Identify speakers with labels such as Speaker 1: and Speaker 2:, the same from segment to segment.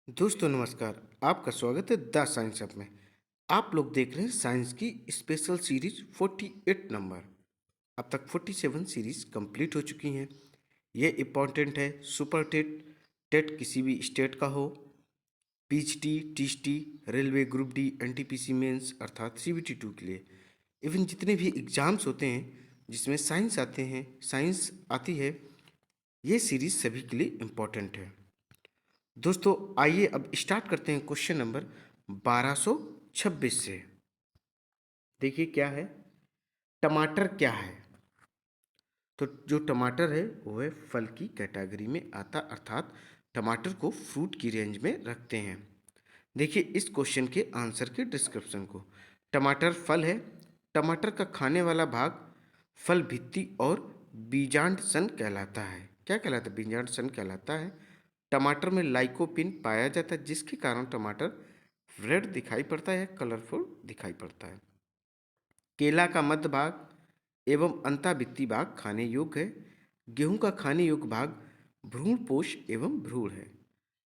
Speaker 1: दोस्तों नमस्कार। आपका स्वागत है द साइंस ऐप में। आप लोग देख रहे हैं साइंस की स्पेशल सीरीज 48 नंबर। अब तक 47 सीरीज कंप्लीट हो चुकी हैं। ये इम्पॉर्टेंट है। सुपर टेट टेट किसी भी स्टेट का हो, PhD, TST, railway group D, NTPC mains अर्थात सीबीटी 2 के लिए, इवन जितने भी एग्ज़ाम्स होते हैं जिसमें साइंस आते हैं, साइंस आती है, ये सीरीज सभी के लिए इम्पॉर्टेंट है। दोस्तों आइए अब स्टार्ट करते हैं क्वेश्चन नंबर 1226 से। देखिए क्या है, टमाटर क्या है। तो जो टमाटर है वो है फल की कैटेगरी में आता, अर्थात टमाटर को फ्रूट की रेंज में रखते हैं। देखिए इस क्वेश्चन के आंसर के डिस्क्रिप्शन को। टमाटर फल है। टमाटर का खाने वाला भाग फल भित्ति और बीजांड सन कहलाता है। क्या कहलाता है? बीजांड सन कहलाता है। टमाटर में लाइकोपिन पाया जाता है जिसके कारण टमाटर रेड दिखाई पड़ता है, कलरफुल दिखाई पड़ता है। केला का मध्य भाग एवं अंताभित्ति भाग खाने योग्य है। गेहूं का खाने योग्य भाग भ्रूण पोष एवं भ्रूण है।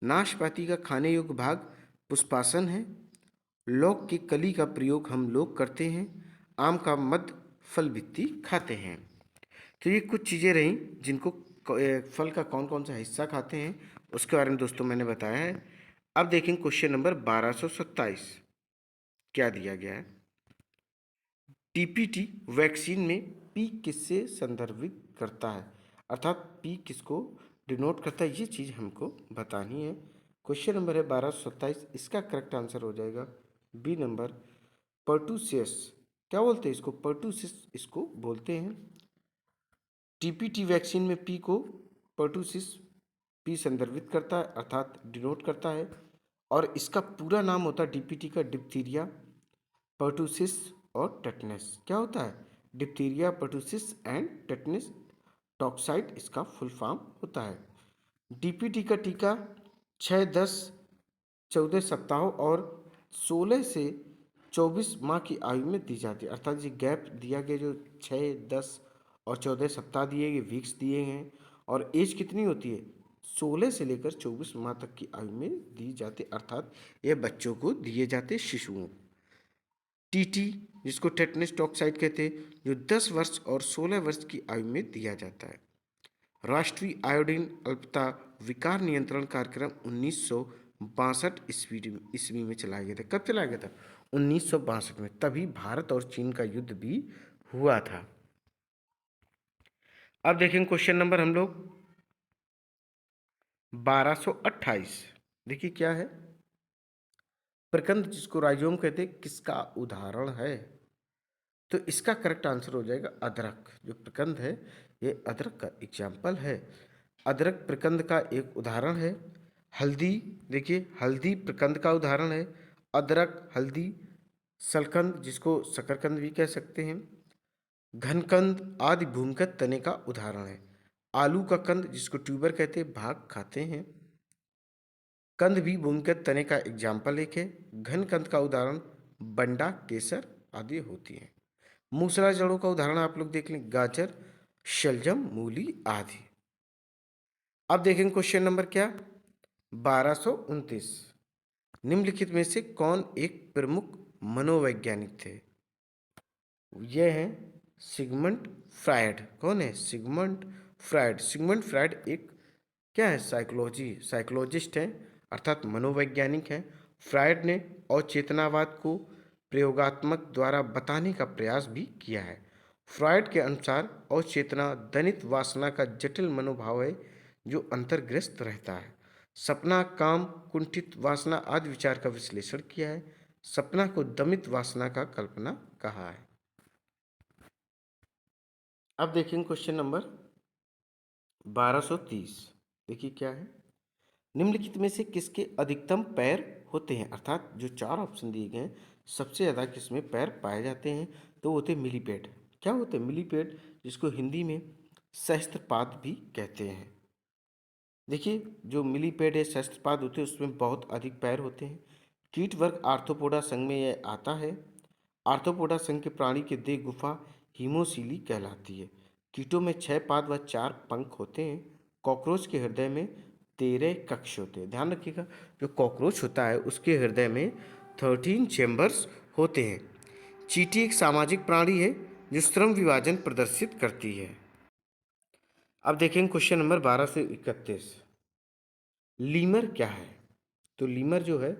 Speaker 1: नाशपाती का खाने योग्य भाग पुष्पासन है। लौक की कली का प्रयोग हम लोग करते हैं। आम का मध्य फल भित्ति खाते हैं। तो ये कुछ चीज़ें रहीं जिनको फल का कौन कौन सा हिस्सा खाते हैं उसके बारे में दोस्तों मैंने बताया है। अब देखेंगे क्वेश्चन नंबर 1227 क्या दिया गया है। टीपीटी वैक्सीन में पी किससे संदर्भित करता है, अर्थात पी किसको डिनोट करता है, ये चीज़ हमको बतानी है। क्वेश्चन नंबर है 1227, इसका करेक्ट आंसर हो जाएगा बी नंबर, पर्टूसियस। क्या बोलते हैं इसको? पर्टूसिस इसको बोलते हैं। टीपीटी वैक्सीन में पी को पर्टूसिस पी संदर्भित करता है, अर्थात डिनोट करता है। और इसका पूरा नाम होता है डीपीटी का डिप्थीरिया, पर्टूसिस और टेटनस। क्या होता है? Diphtheria, pertussis and tetanus toxoid इसका फुल फॉर्म होता है। डीपीटी का टीका 6, 10, 14 सप्ताहों और 16 से 24 माह की आयु में दी जाती है। अर्थात ये गैप दिया गया जो 6, 10 और 14 सप्ताह दिए गए, वीक्स दिए हैं, और एज कितनी होती है? 16 से लेकर 24 माह तक की आयु में दी जाती है, अर्थात ये बच्चों को दिए जाते शिशुओं। टीटी जिसको टेटनस टॉक्साइड कहते हैं, जो 10 वर्ष और 16 वर्ष की आयु में दिया जाता है। राष्ट्रीय आयोडीन अल्पता विकार नियंत्रण कार्यक्रम 1962 ईस्वी में चलाया गया था। कब चलाया गया था? 1962 में। तभी भारत और चीन का युद्ध भी हुआ था। अब देखेंगे क्वेश्चन नंबर हम लोग 1228। देखिए क्या है, प्रकंद जिसको राइजोम कहते हैं किसका उदाहरण है? तो इसका करेक्ट आंसर हो जाएगा अदरक। जो प्रकंद है ये अदरक का एग्जाम्पल है। अदरक प्रकंद का एक उदाहरण है। हल्दी, देखिए हल्दी प्रकंद का उदाहरण है। अदरक, हल्दी, सलकंद जिसको शकरकंद भी कह सकते हैं, घनकंद आदि भूमिगत तने का उदाहरण है। आलू का कंद जिसको ट्यूबर कहते हैं, भाग खाते हैं। कंद भी भूमिगत तने का एग्जाम्पल एक है। घन कंद का उदाहरण बंडा, केसर आदि होती है। मूसला जड़ों का उदाहरण आप लोग देख लें, गाजर, शलजम, मूली आदि। अब देखेंगे क्वेश्चन नंबर क्या, 1229। निम्नलिखित में से कौन एक प्रमुख मनोवैज्ञानिक थे? यह है सिगमंड फ्रायड। कौन है? Sigmund Freud. सिगमंड फ्रायड एक क्या है? साइकोलॉजिस्ट हैं, अर्थात मनोवैज्ञानिक हैं। फ्रायड ने अचेतनावाद को प्रयोगात्मक द्वारा बताने का प्रयास भी किया है। फ्रायड के अनुसार अचेतना दनित वासना का जटिल मनोभाव है जो अंतर्ग्रस्त रहता है। सपना, काम, कुंठित वासना आदि विचार का विश्लेषण किया है। सपना को दमित वासना का कल्पना कहा है। अब देखेंगे क्वेश्चन नंबर 1230। देखिए क्या है, निम्नलिखित में से किसके अधिकतम पैर होते हैं? अर्थात जो चार ऑप्शन दिए गए हैं सबसे ज़्यादा किसमें पैर पाए जाते हैं? तो होते हैं मिलीपेड। क्या होते हैं? मिलीपेड, जिसको हिंदी में सहस्त्रपाद भी कहते हैं। देखिए जो मिलीपेड है, सहस्त्रपाद होते हैं, उसमें बहुत अधिक पैर होते हैं। कीट वर्ग आर्थ्रोपोडा संघ में यह आता है। आर्थ्रोपोडा संघ के प्राणी की देह गुफा हीमोसीली कहलाती है। कीटों में 6 पाद व 4 पंख होते हैं। कॉकरोच के हृदय में 13 कक्ष होते हैं। ध्यान रखिएगा, जो कॉकरोच होता है उसके हृदय में 13 चैम्बर्स होते हैं। चींटी एक सामाजिक प्राणी है जो श्रम विभाजन प्रदर्शित करती है। अब देखेंगे क्वेश्चन नंबर 12 से 31। लीमर क्या है? तो लीमर जो है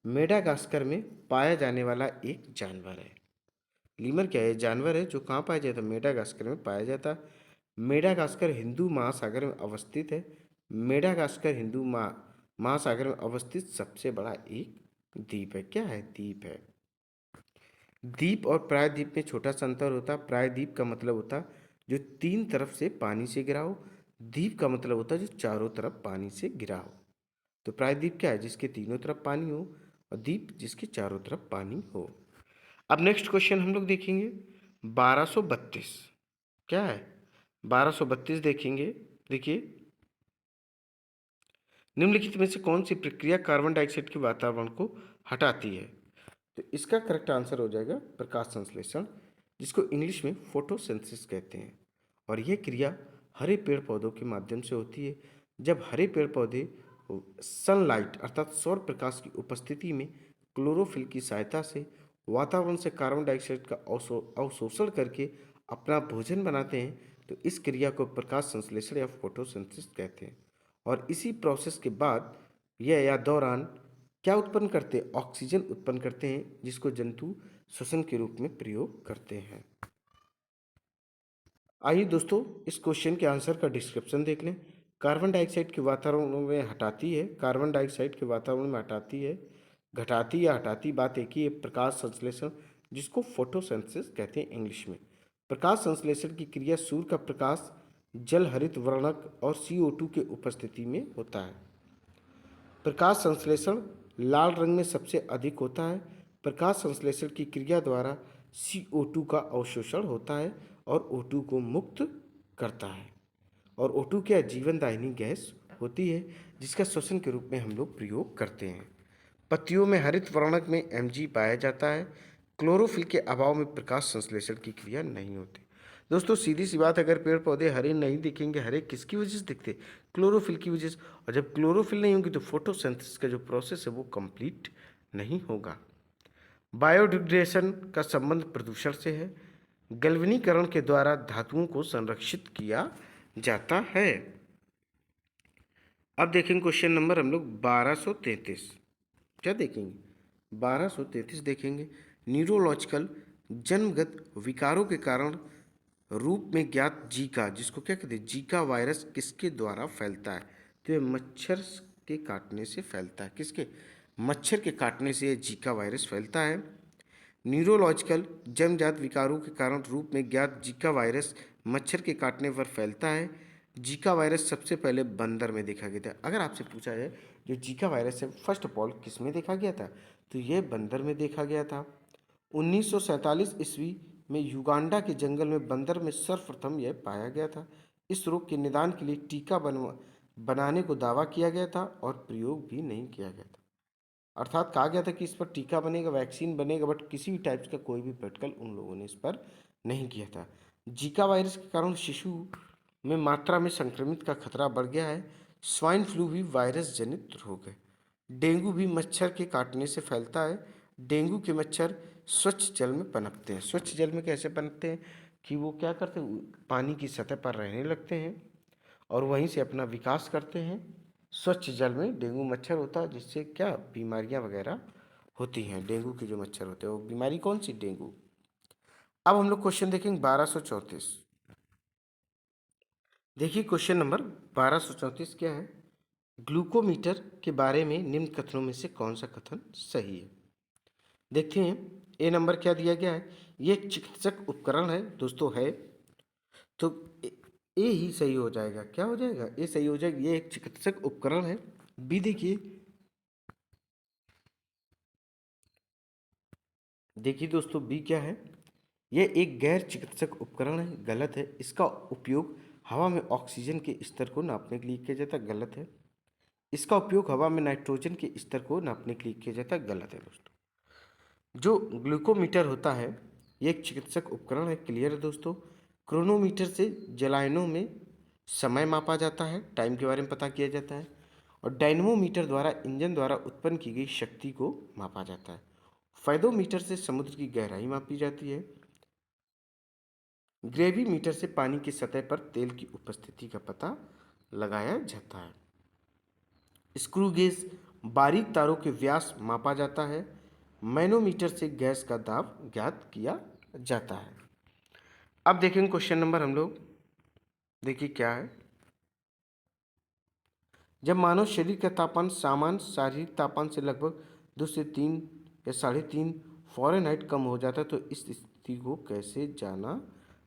Speaker 1: मेडागास्कर में पाया जाने वाला एक जानवर है। लीमर क्या है? जानवर है जो कहाँ पाया जाता है? मेडागास्कर में पाया जाता है। मेडागास्कर हिंदू महासागर में अवस्थित है। मेडागास्कर हिंदू महासागर में अवस्थित सबसे बड़ा एक द्वीप है। क्या है? द्वीप है। द्वीप और प्रायद्वीप में छोटा सा अंतर होता है। प्रायद्वीप का मतलब होता है जो 3 तरफ से पानी से घिरा हो। द्वीप का मतलब होता है जो चारों तरफ पानी से घिरा हो। तो प्रायद्वीप क्या है? जिसके तीनों तरफ पानी हो, और द्वीप जिसके चारों तरफ पानी हो। अब नेक्स्ट क्वेश्चन हम लोग देखेंगे 1232। क्या है? 1232 देखेंगे। देखिए, निम्नलिखित में से कौन सी प्रक्रिया कार्बन डाइऑक्साइड के वातावरण को हटाती है? तो इसका करेक्ट आंसर हो जाएगा प्रकाश संश्लेषण, जिसको इंग्लिश में फोटोसिंथेसिस कहते हैं। और यह क्रिया हरे पेड़ पौधों के माध्यम से होती है। जब हरे पेड़ पौधे सनलाइट अर्थात सौर प्रकाश की उपस्थिति में क्लोरोफिल की सहायता से वातावरण से कार्बन डाइऑक्साइड का अवशोषण करके अपना भोजन बनाते हैं, तो इस क्रिया को प्रकाश संश्लेषण या फोटोसिंथेसिस कहते हैं। और इसी प्रोसेस के बाद यह या दौरान क्या उत्पन्न करते हैं? ऑक्सीजन उत्पन्न करते हैं, जिसको जंतु श्वसन के रूप में प्रयोग करते हैं। आइए दोस्तों, इस क्वेश्चन के आंसर का डिस्क्रिप्शन देख लें। कार्बन डाइऑक्साइड के वातावरण में हटाती है। कार्बन डाइऑक्साइड के वातावरण में हटाती है, घटाती या हटाती, बात एक ही है, प्रकाश संश्लेषण, जिसको फोटोसिंथेसिस कहते हैं इंग्लिश में। प्रकाश संश्लेषण की क्रिया सूर्य का प्रकाश जल हरित वर्णक और CO2 के उपस्थिति में होता है। प्रकाश संश्लेषण लाल रंग में सबसे अधिक होता है। प्रकाश संश्लेषण की क्रिया द्वारा CO2 का अवशोषण होता है और O2 को मुक्त करता है। और O2 क्या? जीवनदायिनी गैस होती है, जिसका श्वसन के रूप में हम लोग प्रयोग करते हैं। पत्तियों में हरित वर्णक में Mg पाया जाता है। क्लोरोफिल के अभाव में प्रकाश संश्लेषण की क्रिया नहीं होती। दोस्तों सीधी सी बात, अगर पेड़ पौधे हरे नहीं दिखेंगे, हरे किसकी वजह से दिखते? क्लोरोफिल की वजह से। और जब क्लोरोफिल नहीं होगी तो फोटोसिंथेसिस का जो प्रोसेस है वो कंप्लीट नहीं होगा। बायोडिग्रेडेशन का संबंध प्रदूषण से है। गलवनीकरण के द्वारा धातुओं को संरक्षित किया जाता है। अब देखेंगे क्वेश्चन नंबर हम लोग 1233। क्या देखेंगे? 1233 देखेंगे। न्यूरोलॉजिकल जन्मगत विकारों के कारण रूप में ज्ञात जीका, जिसको क्या कहते हैं? जीका वायरस किसके द्वारा फैलता है? तो ये मच्छर के काटने से फैलता है। किसके? मच्छर के काटने से ये जीका वायरस फैलता है। न्यूरोलॉजिकल जन्मजात विकारों के कारण रूप में ज्ञात जीका वायरस मच्छर के काटने पर फैलता है। जीका वायरस सबसे पहले बंदर में देखा गया था। अगर आपसे पूछा जाए जो जीका वायरस है फर्स्ट ऑफ ऑल किस में देखा गया था, तो ये बंदर में देखा गया था। 1947 ईस्वी में युगांडा के जंगल में बंदर में सर्वप्रथम यह पाया गया था। इस रोग के निदान के लिए टीका बनाने को दावा किया गया था और प्रयोग भी नहीं किया गया था। अर्थात कहा गया था कि इस पर टीका बनेगा, वैक्सीन बनेगा, बट किसी भी टाइप्स का कोई भी प्रैक्टिकल उन लोगों ने इस पर नहीं किया था। जीका वायरस के कारण शिशु में मात्रा में संक्रमित का खतरा बढ़ गया है। स्वाइन फ्लू भी वायरस जनित रोग है। डेंगू भी मच्छर के काटने से फैलता है। डेंगू के मच्छर स्वच्छ जल में पनपते हैं। स्वच्छ जल में कैसे पनपते हैं? कि वो क्या करते हैं? पानी की सतह पर रहने लगते हैं और वहीं से अपना विकास करते हैं। स्वच्छ जल में डेंगू मच्छर होता है, जिससे क्या बीमारियां वगैरह होती हैं। डेंगू के जो मच्छर होते हैं वो बीमारी कौन सी? डेंगू। अब हम लोग क्वेश्चन देखेंगे 1234। देखिए क्वेश्चन नंबर 1234 क्या है? ग्लूकोमीटर के बारे में निम्न कथनों में से कौन सा कथन सही है? देखते हैं। ए नंबर क्या दिया गया है? ये एक चिकित्सक उपकरण है दोस्तों, है तो ए ही सही हो जाएगा। क्या हो जाएगा? ए सही हो जाएगा। ये एक चिकित्सक उपकरण है। बी देखिए, देखिए दोस्तों बी क्या है? यह एक गैर चिकित्सक उपकरण है। गलत है। इसका उपयोग हवा में ऑक्सीजन के स्तर को नापने के लिए किया जाता है। गलत है। इसका उपयोग हवा में नाइट्रोजन के स्तर को नापने के लिए किया जाता है। गलत है दोस्तों। जो ग्लूकोमीटर होता है ये एक चिकित्सक उपकरण है। क्लियर है दोस्तों। क्रोनोमीटर से जलायनों में समय मापा जाता है, टाइम के बारे में पता किया जाता है। और डायनेमोमीटर द्वारा इंजन द्वारा उत्पन्न की गई शक्ति को मापा जाता है। फाइडोमीटर से समुद्र की गहराई मापी जाती है। ग्रेविमीटर से पानी की सतह पर तेल की उपस्थिति का पता लगाया जाता है। स्क्रू गेज बारीक तारों के व्यास मापा जाता है। मैनोमीटर से गैस का दाब ज्ञात किया जाता है। अब देखेंगे क्वेश्चन नंबर हम लोग, देखिए क्या है। जब मानव शरीर का तापमान सामान्य शारीरिक तापमान से लगभग 2 से 3 या 3.5 फ़ारेनहाइट कम हो जाता है तो इस स्थिति को कैसे जाना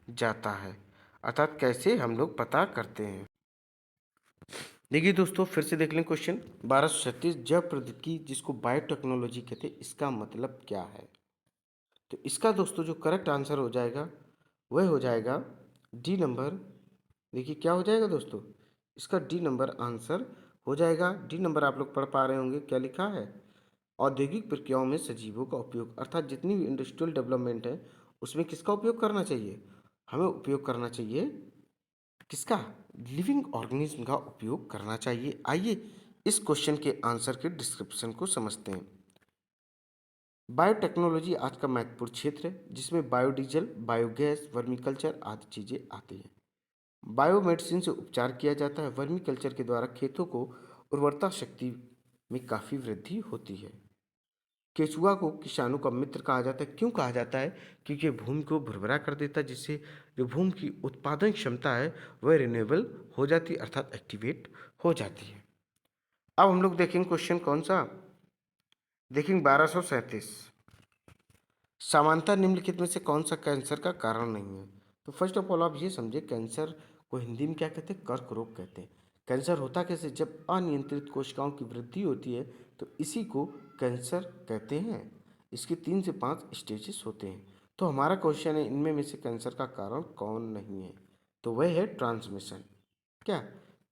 Speaker 1: जाता है, अर्थात कैसे हम लोग पता करते हैं। देखिए दोस्तों, फिर से देख लें क्वेश्चन 1236। जब प्रौद्योगिकी जिसको बायोटेक्नोलॉजी कहते हैं, इसका मतलब क्या है। तो इसका दोस्तों जो करेक्ट आंसर हो जाएगा वह हो जाएगा डी नंबर। देखिए क्या हो जाएगा दोस्तों, इसका डी नंबर आंसर हो जाएगा। डी नंबर आप लोग पढ़ पा रहे होंगे, क्या लिखा है, औद्योगिक प्रक्रियाओं में सजीवों का उपयोग, अर्थात जितनी भी इंडस्ट्रियल डेवलपमेंट है उसमें किसका उपयोग करना चाहिए, हमें उपयोग करना चाहिए किसका, लिविंग ऑर्गेनिज्म का उपयोग करना चाहिए। आइए इस क्वेश्चन के आंसर के डिस्क्रिप्शन को समझते हैं। बायोटेक्नोलॉजी आज का महत्वपूर्ण क्षेत्र है जिसमें बायोडीजल, बायोगैस, वर्मीकल्चर आदि चीज़ें आती हैं। बायोमेडिसिन से उपचार किया जाता है। वर्मी कल्चर के द्वारा खेतों को उर्वरता शक्ति में काफ़ी वृद्धि होती है। केचुआ को किसानों का मित्र कहा जाता है। क्यों कहा जाता है, क्योंकि भूमि को भुरभुरा कर देता है, जिससे जो भूमि की उत्पादन क्षमता है वह रिन्यूएबल हो जाती है, अर्थात एक्टिवेट हो जाती है। अब हम लोग देखेंगे क्वेश्चन कौन सा, देखेंगे 1237। सामान्यतः निम्नलिखित में से कौन सा कैंसर का कारण नहीं है। तो फर्स्ट ऑफ ऑल आप ये समझे, कैंसर को हिंदी में क्या कहते हैं, कर्क रोग कहते हैं। कैंसर होता कैसे, जब अनियंत्रित कोशिकाओं की वृद्धि होती है तो इसी को कैंसर कहते हैं। इसके 3 से 5 स्टेजेस होते हैं। तो हमारा क्वेश्चन है इनमें में से कैंसर का कारण कौन नहीं है, तो वह है ट्रांसमिशन। क्या,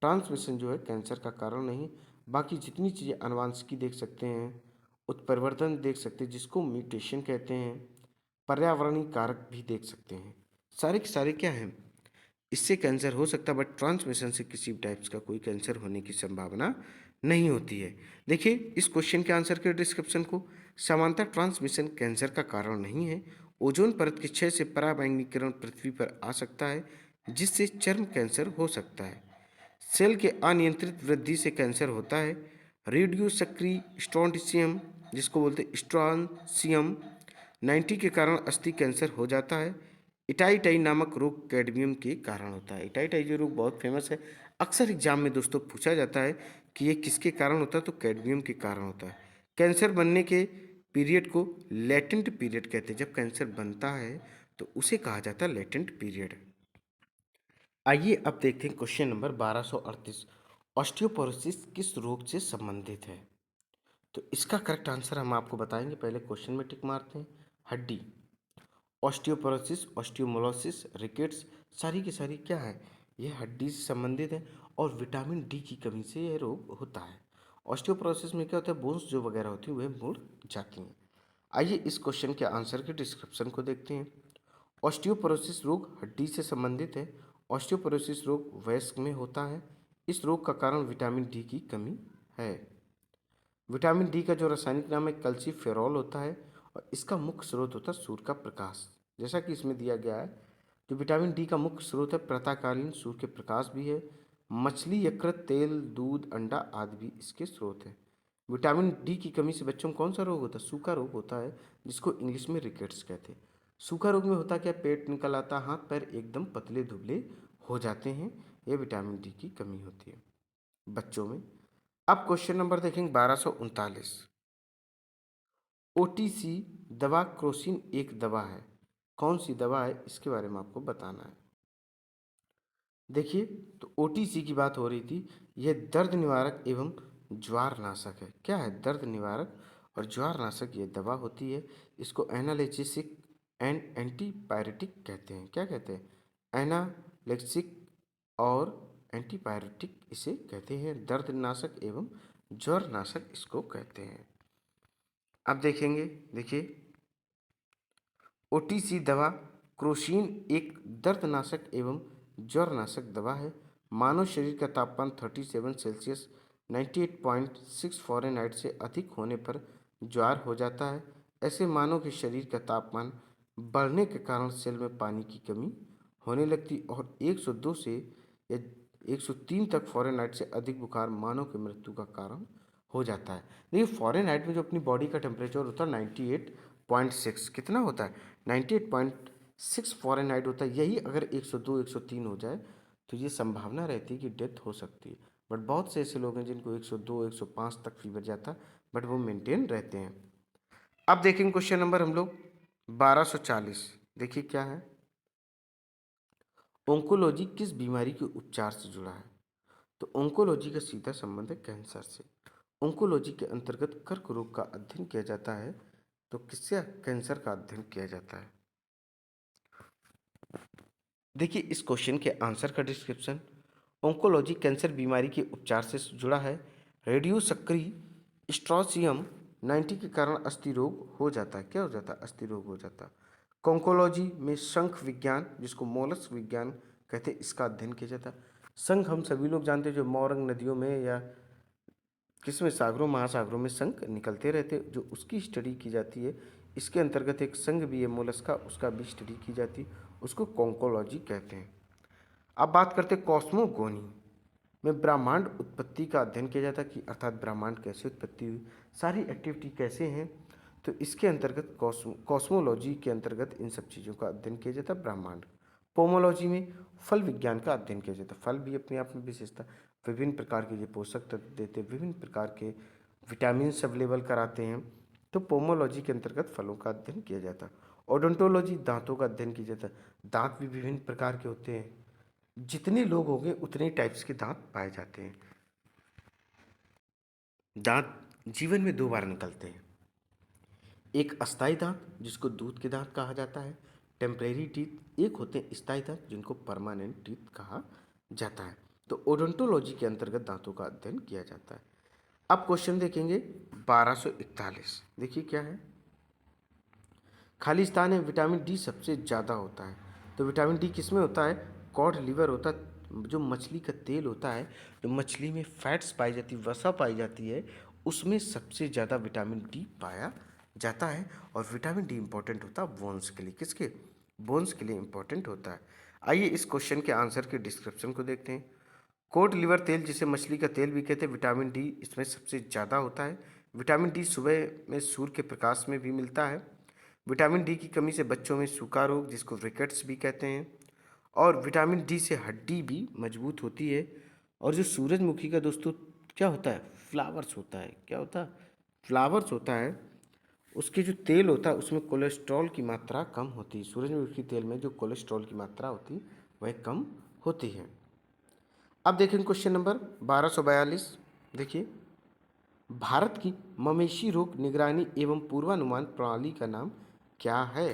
Speaker 1: ट्रांसमिशन जो है कैंसर का कारण नहीं। बाकी जितनी चीज़ें आनुवांशिकी देख सकते हैं, उत्परिवर्तन देख सकते हैं जिसको म्यूटेशन कहते हैं, पर्यावरणीय कारक भी देख सकते हैं, सारे के सारे क्या हैं, इससे कैंसर हो सकता है, बट ट्रांसमिशन से किसी भी टाइप्स का कोई कैंसर होने की संभावना नहीं होती है। देखिए इस क्वेश्चन के आंसर के डिस्क्रिप्शन को, समानता ट्रांसमिशन कैंसर का कारण नहीं है। ओजोन परत के क्षय से पराबैंगनी किरण पृथ्वी पर आ सकता है जिससे चर्म कैंसर हो सकता है। सेल के अनियंत्रित वृद्धि से कैंसर होता है। रेडियो सक्रिय स्ट्रोंटिसियम जिसको बोलते हैं स्ट्रॉन्सियम 90 के कारण अस्थि कैंसर हो जाता है। इटाईटाई नामक रोग कैडमियम के कारण होता है। इटाईटाई जो रोग बहुत फेमस है, अक्सर एग्जाम में दोस्तों पूछा जाता है कि ये किसके कारण होता है, तो कैडमियम के कारण होता है। कैंसर बनने के पीरियड को लेटेंट पीरियड कहते हैं। जब कैंसर बनता है तो उसे कहा जाता है लेटेंट पीरियड। आइए अब देखते हैं क्वेश्चन नंबर 1238। ऑस्टियोपोरोसिस किस रोग से संबंधित है। तो इसका करेक्ट आंसर हम आपको बताएंगे, पहले क्वेश्चन में टिक मारते हैं। हड्डी, ऑस्टियोपोरोसिस, ऑस्टियोमोलोसिस, रिकेट्स, सारी की सारी क्या है, ये हड्डी से संबंधित है और विटामिन डी की कमी से यह रोग होता है। ऑस्टियोपोरोसिस में क्या होता है, बोन्स जो वगैरह होती हैं वह मुड़ जाती हैं। आइए इस क्वेश्चन के आंसर के डिस्क्रिप्शन को देखते हैं। ऑस्टियोपोरोसिस रोग हड्डी से संबंधित है। ऑस्टियोपोरोसिस रोग वयस्क में होता है। इस रोग का कारण विटामिन डी की कमी है। विटामिन डी का जो रासायनिक नाम है कैल्सीफेरॉल होता है और इसका मुख्य स्रोत होता है सूर्य का प्रकाश। जैसा कि इसमें दिया गया है, जो विटामिन डी का मुख्य स्रोत है प्रातःकालीन सूर्य के प्रकाश भी है। मछली, यकृत, तेल, दूध, अंडा आदि भी इसके स्रोत हैं। विटामिन डी की कमी से बच्चों में कौन सा रोग होता है, सूखा रोग होता है, जिसको इंग्लिश में रिकेट्स कहते हैं। सूखा रोग में होता क्या, पेट निकल आता, हाथ पैर एकदम पतले दुबले हो जाते हैं, ये विटामिन डी की कमी होती है बच्चों में। अब क्वेश्चन नंबर देखेंगे 1239। ओटीसी दवा क्रोसिन एक दवा है, कौन सी दवा है, इसके बारे में आपको बताना है। देखिए तो ओटीसी की बात हो रही थी, यह दर्द निवारक एवं ज्वार नाशक है। क्या है, दर्द निवारक और ज्वार नाशक ये दवा होती है। इसको एनाल्जेसिक एंड एंटीपायरेटिक कहते हैं। क्या कहते हैं, एनाल्जेसिक और एंटीपायरेटिक इसे कहते हैं। दर्द नाशक एवं ज्वर नाशक इसको कहते हैं। अब देखेंगे, देखिए ओटीसी दवा क्रोसिन एक दर्दनाशक एवं ज्वरनाशक दवा है। मानव शरीर का तापमान 37 सेल्सियस 98.6 फ़ारेनहाइट से अधिक होने पर ज्वार हो जाता है। ऐसे मानव के शरीर का तापमान बढ़ने के कारण सेल में पानी की कमी होने लगती और 102 से या 103 तक फ़ारेनहाइट से अधिक बुखार मानव की मृत्यु का कारण हो जाता है। देखिए फ़ारेनहाइट में जो अपनी बॉडी का टेम्परेचर होता है 98.6 कितना होता है 98.6 फ़ारेनहाइट होता है। यही अगर 102 103 हो जाए तो ये संभावना रहती है कि डेथ हो सकती है। बट बहुत से ऐसे लोग हैं जिनको 102 105 तक फीवर जाता है बट वो मेंटेन रहते हैं। अब देखेंगे क्वेश्चन नंबर हम लोग 1240। देखिए क्या है, ओंकोलॉजी किस बीमारी के उपचार से जुड़ा है? तो ओंकोलॉजी का सीधा संबंध है कैंसर से। ओंकोलॉजी के अंतर्गत कर्क रोग का अध्ययन किया जाता है। तो किससे कैंसर का अध्ययन किया जाता है? देखिए इस क्वेश्चन के आंसर का डिस्क्रिप्शन। ओंकोलॉजी कैंसर बीमारी के उपचार से जुड़ा है। रेडियो सक्रिय स्ट्रॉसियम 90 के कारण अस्थि रोग हो जाता है। क्या हो जाता है? अस्थि रोग हो जाता है। कोंकोलॉजी में शंख विज्ञान जिसको मोलस्क विज्ञान कहते हैं इसका अध्ययन किया जाता है। शंख हम सभी लोग जानते हैं जो मौरंग नदियों में या किसमें सागरों महासागरों में शंख निकलते रहते जो उसकी स्टडी की जाती है। इसके अंतर्गत एक संघ भी है मोलस्क का, उसका भी स्टडी की जाती है, उसको कोंकोलॉजी कहते हैं। अब बात करते हैं कॉस्मोगोनी में ब्रह्मांड उत्पत्ति का अध्ययन किया जाता है कि अर्थात ब्रह्मांड कैसे उत्पत्ति हुई, सारी एक्टिविटी कैसे हैं। तो इसके अंतर्गत कॉस्मोलॉजी के अंतर्गत इन सब चीज़ों का अध्ययन किया जाता है ब्रह्मांड। पोमोलॉजी में फल विज्ञान का अध्ययन किया जाता है। फल भी अपने आप में विशेषता, विभिन्न प्रकार के ये पोषक तत्व देते, विभिन्न प्रकार के विटामिन अवेलेबल कराते हैं। तो पोमोलॉजी के अंतर्गत फलों का अध्ययन किया जाता है। ओडोंटोलॉजी दांतों का अध्ययन किया जाता है। दांत भी विभिन्न प्रकार के होते हैं, जितने लोग होंगे उतने टाइप्स के दांत पाए जाते हैं। दांत जीवन में दो बार निकलते हैं, एक अस्थायी दांत जिसको दूध के दांत कहा जाता है, टेम्परेरी टीथ। एक होते हैं स्थायी दांत जिनको परमानेंट टीथ कहा जाता है। तो ओडोंटोलॉजी के अंतर्गत दांतों का अध्ययन किया जाता है। अब क्वेश्चन देखेंगे 1241। देखिए क्या है, खाली स्थान है विटामिन डी सबसे ज़्यादा होता है। तो विटामिन डी किस में होता है? कॉड लिवर होता है, जो मछली का तेल होता है, जो मछली में फैट्स पाई जाती है, वसा पाई जाती है, उसमें सबसे ज़्यादा विटामिन डी पाया जाता है। और विटामिन डी इंपॉर्टेंट होता है बोन्स के लिए। किसके? बोन्स के लिए इंपॉर्टेंट होता है। आइए इस क्वेश्चन के आंसर के डिस्क्रिप्शन को देखते हैं। कोड लिवर तेल जिसे मछली का तेल भी कहते हैं, विटामिन डी इसमें सबसे ज़्यादा होता है। विटामिन डी सुबह में सूर्य के प्रकाश में भी मिलता है। विटामिन डी की कमी से बच्चों में सूखा रोग जिसको रिकेट्स भी कहते हैं, और विटामिन डी से हड्डी भी मजबूत होती है। और जो सूरजमुखी का दोस्तों क्या होता है? फ्लावर्स होता है। क्या होता है? फ्लावर्स होता है। उसके जो तेल होता है उसमें कोलेस्ट्रॉल की मात्रा कम होती है। सूरजमुखी तेल में जो कोलेस्ट्रॉल की मात्रा होती है वह कम होती है। अब देखें क्वेश्चन नंबर 1242। देखिए, भारत की मवेशी रोग निगरानी एवं पूर्वानुमान प्रणाली का नाम क्या है?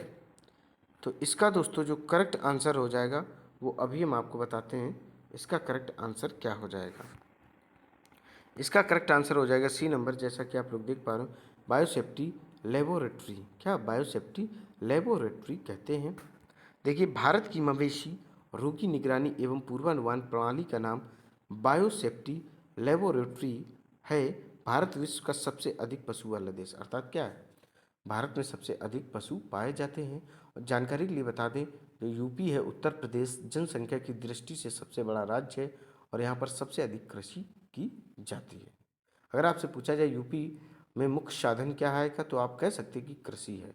Speaker 1: तो इसका दोस्तों जो करेक्ट आंसर हो जाएगा वो अभी हम आपको बताते हैं। इसका करेक्ट आंसर क्या हो जाएगा? इसका करेक्ट आंसर हो जाएगा सी नंबर, जैसा कि आप लोग देख पा रहे हो, बायोसेफ्टी लेबोरेटरी। क्या बायोसेफ्टी लेबोरेटरी कहते हैं? देखिए, भारत की मवेशी रोगी निगरानी एवं पूर्वानुमान प्रणाली का नाम बायोसेफ्टी लेबोरेटरी है। भारत विश्व का सबसे अधिक पशु वाला देश, अर्थात क्या है? भारत में सबसे अधिक पशु पाए जाते हैं। और जानकारी के लिए बता दें, जो यूपी है, उत्तर प्रदेश, जनसंख्या की दृष्टि से सबसे बड़ा राज्य है और यहाँ पर सबसे अधिक कृषि की जाती है। अगर आपसे पूछा जाए यूपी में मुख्य साधन क्या है का, तो आप कह सकते हैं कि कृषि है।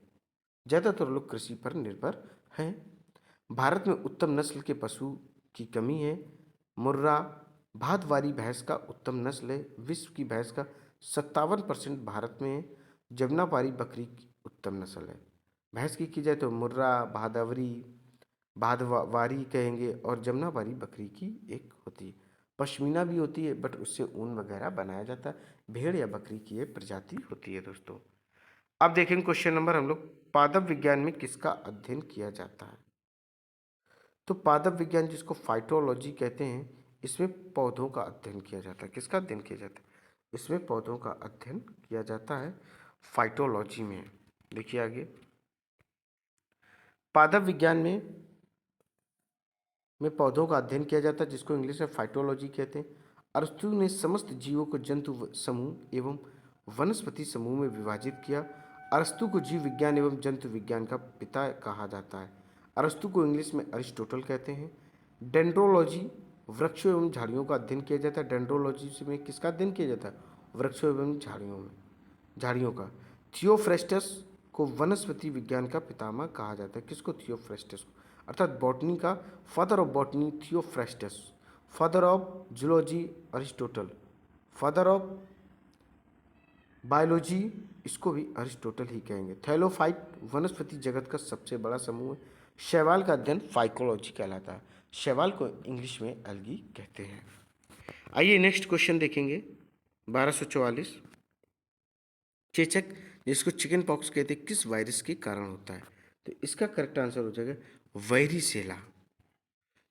Speaker 1: ज़्यादातर लोग कृषि पर निर्भर हैं। भारत में उत्तम नस्ल के पशु की कमी है। मुर्रा भादवारी भैंस का उत्तम नस्ल है। विश्व की भैंस का 57% भारत में है। जमुनापारी बकरी की उत्तम नस्ल है। भैंस की जाए तो मुर्रा, भादवरी, भादवारी कहेंगे, और जमुनापारी बकरी की एक होती है। पश्मीना भी होती है बट उससे ऊन वगैरह बनाया जाता है। भेड़ या बकरी की एक प्रजाति होती है दोस्तों। अब देखेंगे क्वेश्चन नंबर हम लोग, पादप विज्ञान में किसका अध्ययन किया जाता है? तो पादप विज्ञान जिसको फाइटोलॉजी कहते हैं, इसमें पौधों का अध्ययन किया जाता है। किसका अध्ययन किया जाता है? इसमें पौधों का अध्ययन किया जाता है फाइटोलॉजी में। देखिए आगे, पादप विज्ञान में पौधों का अध्ययन किया जाता है जिसको इंग्लिश में फाइटोलॉजी कहते हैं। अरस्तु ने समस्त जीवों को जंतु समूह एवं वनस्पति समूह में विभाजित किया। अरस्तु को जीव विज्ञान एवं जंतु विज्ञान का पिता कहा जाता है। अरस्तु को इंग्लिश में अरिस्टोटल कहते हैं। डेंड्रोलॉजी, वृक्षों एवं झाड़ियों का अध्ययन किया जाता है। डेंड्रोलॉजी में किसका अध्ययन किया जाता है? वृक्षों एवं झाड़ियों का। थियोफ्रेस्टस को वनस्पति विज्ञान का पितामह कहा जाता है। किसको? थियोफ्रेस्टस को, अर्थात बॉटनी का father of botany Theophrastus. Father of zoology Aristotle. Father of biology, इसको भी अरिस्टोटल ही कहेंगे। थैलोफाइट वनस्पति जगत का सबसे बड़ा समूह है। शैवाल का अध्ययन फाइकोलॉजी कहलाता है। शैवाल को इंग्लिश में एल्गी कहते हैं। आइए नेक्स्ट क्वेश्चन देखेंगे। 1244, चेचक जिसको चिकन पॉक्स कहते हैं किस वायरस के कारण होता है? तो इसका करेक्ट आंसर हो जाएगा वेरिसेला।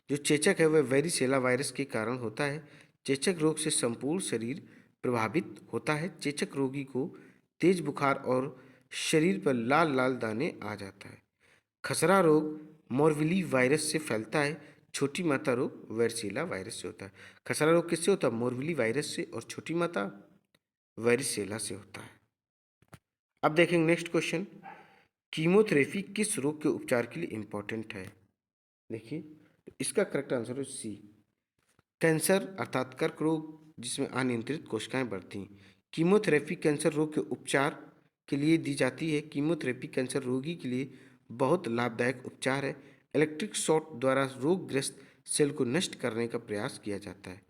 Speaker 1: जो चेचक है वह वेरिसेला वायरस के कारण होता है। चेचक रोग से संपूर्ण शरीर प्रभावित होता है। चेचक रोगी को तेज बुखार और शरीर पर लाल लाल दाने आ जाता है। खसरा रोग मोरविली वायरस से फैलता है। छोटी माता रोग वेरिसेला वायरस से होता है। खसरा रोग किससे होता है? मोरविली वायरस से। और छोटी माता वेरिसेला से होता है। अब देखेंगे नेक्स्ट क्वेश्चन। कीमोथेरेपी किस रोग के उपचार के लिए इंपॉर्टेंट है? देखिए, इसका करेक्ट आंसर है सी, कैंसर अर्थात कर्क रोग जिसमें अनियंत्रित कोशिकाएं बढ़ती हैं। कीमोथेरेपी कैंसर रोग के उपचार के लिए दी जाती है। कीमोथेरेपी कैंसर रोगी के लिए बहुत लाभदायक उपचार है। इलेक्ट्रिक शॉट द्वारा रोगग्रस्त सेल को नष्ट करने का प्रयास किया जाता है।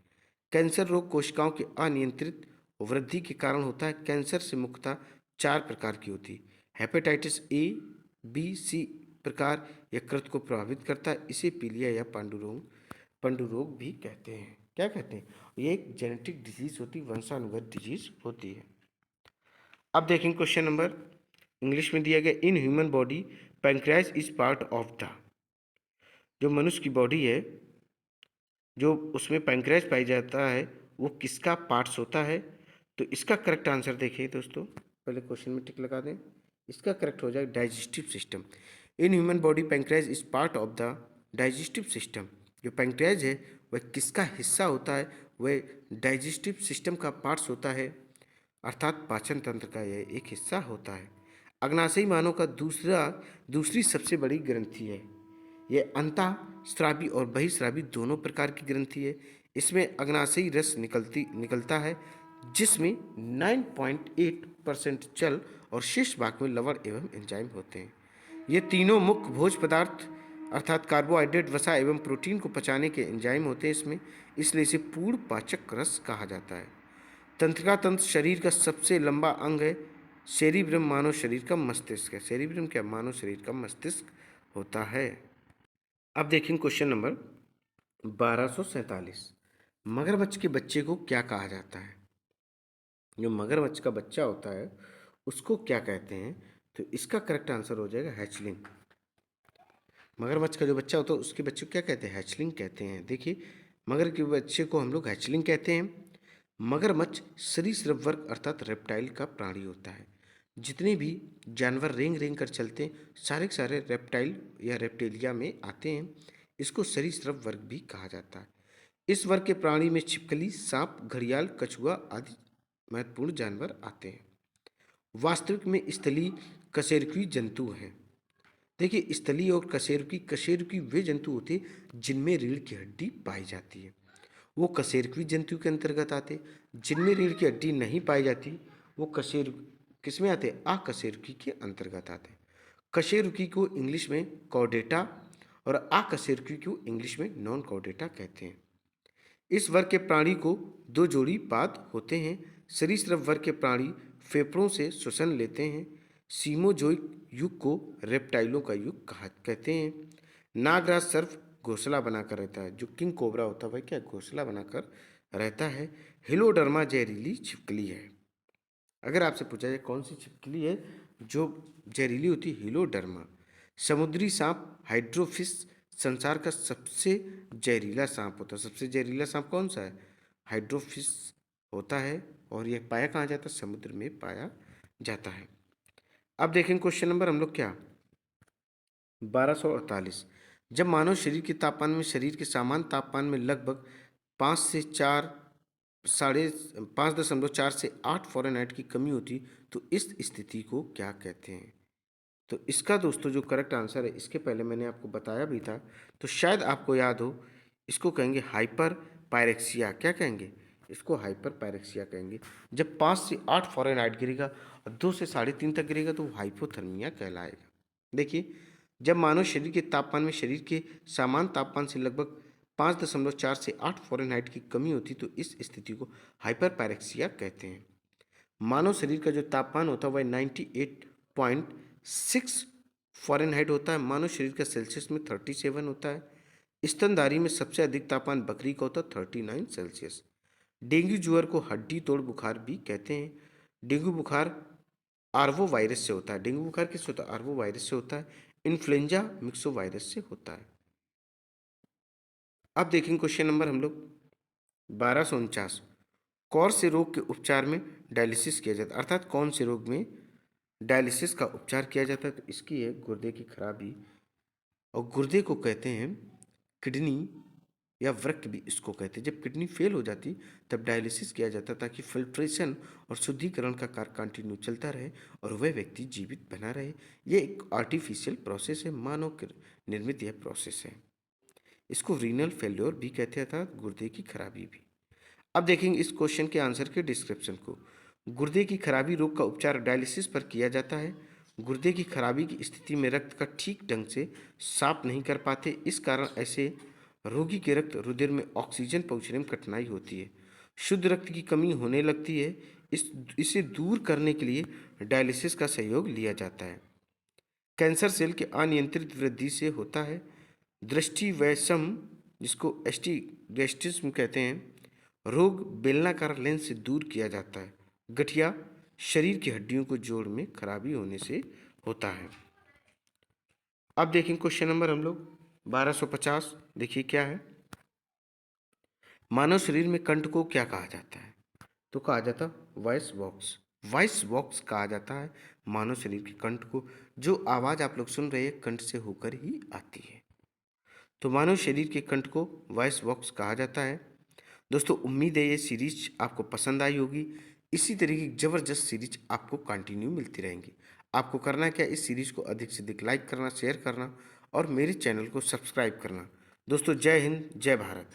Speaker 1: कैंसर रोग कोशिकाओं की अनियंत्रित वृद्धि के कारण होता है। कैंसर से मुख्यतः 4 प्रकार की होती है। हेपेटाइटिस ए, बी, सी प्रकार यकृत को प्रभावित करता है। इसे पीलिया या पंडु रोग भी कहते हैं। क्या कहते हैं? ये एक जेनेटिक डिजीज होती है, वंशानुगत डिजीज होती है। अब देखेंगे क्वेश्चन नंबर, इंग्लिश में दिया गया, in human body pancreas is part of the, जो मनुष्य की बॉडी है जो उसमें पैंक्रियाज पाई जाता है वो किसका पार्ट्स होता है? तो इसका करेक्ट आंसर देखिए दोस्तों, पहले क्वेश्चन में टिक लगा दें। इसका करेक्ट हो जाएगा digestive system. In human body pancreas is part of the digestive system. जो पैंक्रियाज है वह किसका हिस्सा होता है? वह डाइजेस्टिव सिस्टम का पार्ट्स होता है, अर्थात पाचन तंत्र का यह एक हिस्सा होता है। अग्नाशयी मानव का दूसरी सबसे बड़ी ग्रंथि है। यह अंतःस्रावी और बहिःस्रावी दोनों प्रकार की ग्रंथि है। इसमें अग्नाशयी रस निकलता है जिसमें 9.8% जल और शेष भाग में लवण एवं एंजाइम होते हैं। ये तीनों मुख्य भोज्य पदार्थ अर्थात कार्बोहाइड्रेट, वसा एवं प्रोटीन को पचाने के एंजाइम होते हैं इसमें, इसलिए इसे पूर्ण पाचक रस कहा जाता है। तंत्रिका तंत्र शरीर का सबसे लंबा अंग है। सेरिब्रम मानव शरीर का मस्तिष्क है। सेरिब्रम क्या? मानव शरीर का मस्तिष्क होता है। अब देखेंगे क्वेश्चन नंबर 1247, मगरमच्छ के बच्चे को क्या कहा जाता है? जो मगरमच्छ का बच्चा होता है उसको क्या कहते हैं? तो इसका करेक्ट आंसर हो जाएगा हैचलिंग। मगरमच्छ का जो बच्चा होता है उसके बच्चे को क्या कहते हैं? हैचलिंग कहते हैं। देखिए, मगर के बच्चे को हम लोग हैचलिंग कहते हैं। मगरमच्छ सरीसृप वर्ग अर्थात रेप्टाइल का प्राणी होता है। जितने भी जानवर रेंग रेंग कर चलते हैं सारे के सारे रेप्टाइल या रेप्टेलिया में आते हैं। इसको सरीसृप वर्ग भी कहा जाता है। इस वर्ग के प्राणी में छिपकली, सांप, घड़ियाल, कछुआ आदि महत्वपूर्ण जानवर आते हैं। वास्तविक में स्थलीय कशेरुकी जंतु हैं। देखिए, स्थलीय और कशेरुकी वे जंतु होते हैं जिनमें रीढ़ की हड्डी पाई जाती है, वो कशेरुकी जंतु के अंतर्गत आते। जिनमें रीढ़ की हड्डी नहीं पाई जाती वो किस में आते? अकशेरुकी के अंतर्गत आते हैं। कशेरुकी को इंग्लिश में कॉर्डेटा और अकशेरुकी को इंग्लिश में नॉन कॉर्डेटा कहते हैं। इस वर्ग के प्राणी को 2 जोड़ी पाद होते हैं। सरीसृप वर्ग के प्राणी फेफड़ों से श्वसन लेते हैं। सीमोजोइक युग को रेप्टाइलों का युग कहते हैं। नागराज सर्प घोंसला बनाकर रहता है। जो किंग कोबरा होता है वह क्या? घोंसला बनाकर रहता है। हिलोडर्मा जहरीली छिपकली है। अगर आपसे पूछा जाए कौन सी छिपकली है जो जहरीली होती है? हिलोडर्मा। समुद्री सांप हाइड्रोफिश संसार का सबसे जहरीला सांप होता है। सबसे जहरीला सांप कौन सा है? हाइड्रोफिश होता है। और यह पाया कहाँ जाता है? समुद्र में पाया जाता है। अब देखेंगे क्वेश्चन नंबर हम लोग क्या 1248, जब मानव शरीर के तापमान में शरीर के सामान्य तापमान में लगभग 5 से 4 5.4 से 8 फ़ारेनहाइट की कमी होती तो इस स्थिति को क्या कहते हैं? तो इसका दोस्तों जो करेक्ट आंसर है, इसके पहले मैंने आपको बताया भी था, तो शायद आपको याद हो, इसको कहेंगे हाइपर पायरेक्सिया। क्या कहेंगे? इसको हाइपर पायरेक्सिया कहेंगे। जब 5 से 8 फ़ारेनहाइट गिरेगा और 2 से 3.5 तक गिरेगा तो वो हाइपोथर्मिया कहलाएगा। देखिए, जब मानव शरीर के तापमान में शरीर के सामान्य तापमान से लगभग 5.4 से 8 फ़ारेनहाइट की कमी होती तो इस स्थिति को हाइपर पायरेक्सिया कहते हैं। मानव शरीर का जो तापमान होता है वह 98.6 फ़ारेनहाइट होता है। मानव शरीर का सेल्सियस में 37 होता है। स्तनधारी में सबसे अधिक तापमान बकरी का होता है 39 सेल्सियस। डेंगू ज्वर को हड्डी तोड़ बुखार भी कहते हैं। डेंगू बुखार आर्वो वायरस से होता है। डेंगू बुखार किससे होता है? आर्वो वायरस से होता है। इन्फ्लुएंजा मिक्सो वायरस से होता है। अब देखेंगे क्वेश्चन नंबर हम लोग 1249। कौन से रोग के उपचार में डायलिसिस किया जाता है, अर्थात कौन से रोग में डायलिसिस का उपचार किया जाता है? तो इसकी है गुर्दे की खराबी, और गुर्दे को कहते हैं किडनी या वृक्क भी इसको कहते हैं। जब किडनी फेल हो जाती तब डायलिसिस किया जाता ताकि फिल्ट्रेशन और शुद्धिकरण का कार्य कंटिन्यू चलता रहे और वह व्यक्ति जीवित बना रहे। ये एक आर्टिफिशियल प्रोसेस है, मानव निर्मित यह प्रोसेस है। इसको रीनल फेल्योर भी कहते हैं, अर्थात गुर्दे की खराबी भी। अब देखेंगे इस क्वेश्चन के आंसर के डिस्क्रिप्शन को। गुर्दे की खराबी रोग का उपचार डायलिसिस पर किया जाता है। गुर्दे की खराबी की स्थिति में रक्त का ठीक ढंग से साफ नहीं कर पाते, इस कारण ऐसे रोगी के रक्त रुधिर में ऑक्सीजन पहुंचने में कठिनाई होती है। शुद्ध रक्त की कमी होने लगती है। इसे दूर करने के लिए डायलिसिस का सहयोग लिया जाता है। कैंसर सेल के अनियंत्रित वृद्धि से होता है। दृष्टि वैषम, जिसको एस्टिग्मेटिज्म कहते हैं, रोग बेलनाकार लेंस से दूर किया जाता है। गठिया शरीर की हड्डियों को जोड़ में खराबी होने से होता है। अब देखें क्वेश्चन नंबर हम लोग 1250। देखिए क्या है, मानव शरीर में कंठ को क्या कहा जाता है? तो कहा जाता वॉइस बॉक्स। वॉइस बॉक्स कहा जाता है मानव शरीर के कंठ को। जो आवाज़ आप लोग सुन रहे हैं कंठ से होकर ही आती है। तो मानव शरीर के कंठ को वॉइस बॉक्स कहा जाता है। दोस्तों, उम्मीद है ये सीरीज आपको पसंद आई होगी। इसी तरीके की ज़बरदस्त सीरीज आपको कंटिन्यू मिलती रहेंगी। आपको करना क्या, इस सीरीज को अधिक से अधिक लाइक करना, शेयर करना और मेरे चैनल को सब्सक्राइब करना। दोस्तों, जय हिंद, जय भारत।